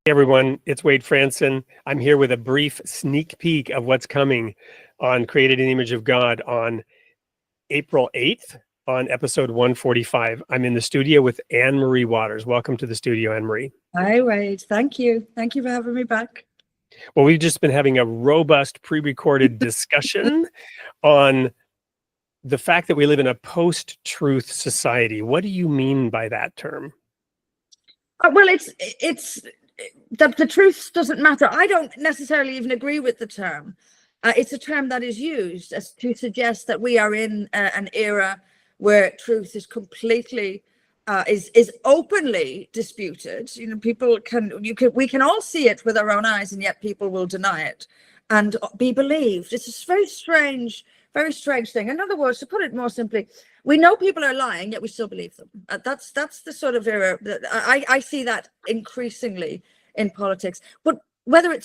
Hey everyone, it's Wade Franson. I'm here with a brief sneak peek of what's coming on Created in the Image of God on April 8th on episode 145. I'm in the studio with Anne Marie Waters. Welcome to the studio, Anne Marie. Hi, Wade. Thank you. Thank you for having me back. Well, we've just been having a robust pre-recorded discussion on the fact that we live in a post-truth society. What do you mean by that term? Well, it's that the truth doesn't matter. I don't necessarily even agree with the term. It's a term that is used as to suggest that we are in an era where truth is completely is openly disputed. You know, we can all see it with our own eyes, and yet people will deny it and be believed. It's a very strange thing. In other words, to put it more simply, we know people are lying, yet we still believe them. That's the sort of era that I see that increasingly in politics. But whether we're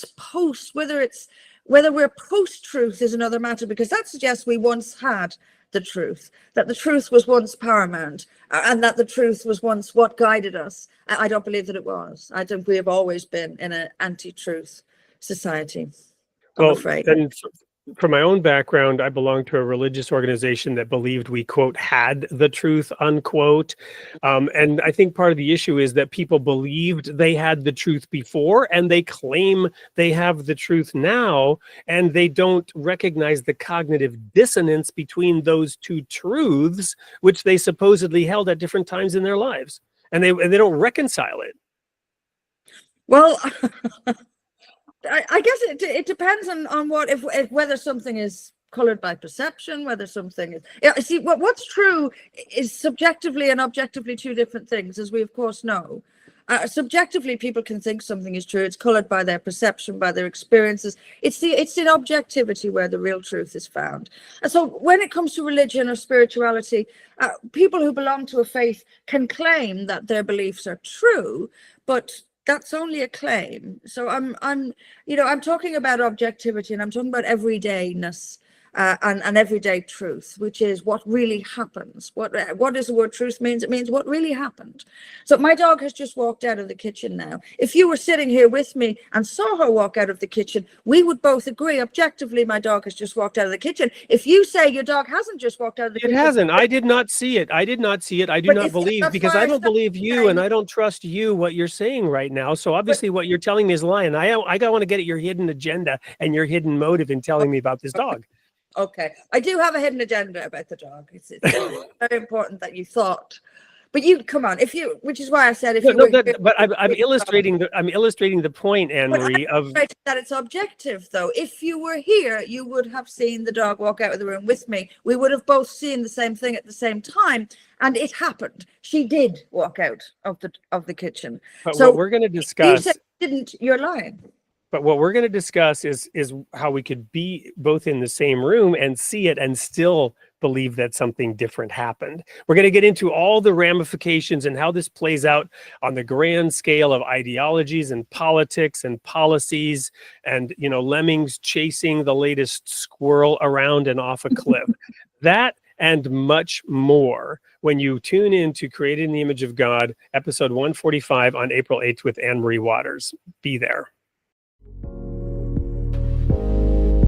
post-truth is another matter, because that suggests we once had the truth, that the truth was once paramount, and that the truth was once what guided us. I don't believe that it was. I think we have always been in an anti-truth society, I'm afraid. And from my own background, I belong to a religious organization that believed we, quote, had the truth, unquote. And I think part of the issue is that people believed they had the truth before, and they claim they have the truth now, and they don't recognize the cognitive dissonance between those two truths, which they supposedly held at different times in their lives. And they don't reconcile it. Well, I guess it depends on what if whether something is colored by perception, whether something is. Yeah, see, what's true is subjectively and objectively two different things, as we of course know. Subjectively, people can think something is true. It's colored by their perception, by their experiences. It's in objectivity where the real truth is found. And so, when it comes to religion or spirituality, people who belong to a faith can claim that their beliefs are true, but that's only a claim. So I'm talking about objectivity, and I'm talking about everydayness and everyday truth, which is what really happens. What does the word truth means? It means what really happened. So my dog has just walked out of the kitchen now. If you were sitting here with me and saw her walk out of the kitchen, we would both agree objectively my dog has just walked out of the kitchen. If you say your dog hasn't just walked out of the kitchen. It hasn't. I did not see it. I do not believe, because I don't believe you, and I don't trust you, what you're saying right now. So obviously what you're telling me is lying. I want to get at your hidden agenda and your hidden motive in telling me about this dog. Okay, I do have a hidden agenda about the dog. It's very important that you thought, but you come on. Which is why I said but I'm illustrating the point, Anne Marie, of that it's objective. Though, if you were here, you would have seen the dog walk out of the room with me. We would have both seen the same thing at the same time, and it happened. She did walk out of the kitchen. But so what we're going to discuss. You said didn't. You're lying. But what we're going to discuss is how we could be both in the same room and see it and still believe that something different happened. We're going to get into all the ramifications and how this plays out on the grand scale of ideologies and politics and policies and, lemmings chasing the latest squirrel around and off a cliff. That and much more when you tune in to Created in the Image of God, episode 145 on April 8th with Anne Marie Waters. Be there.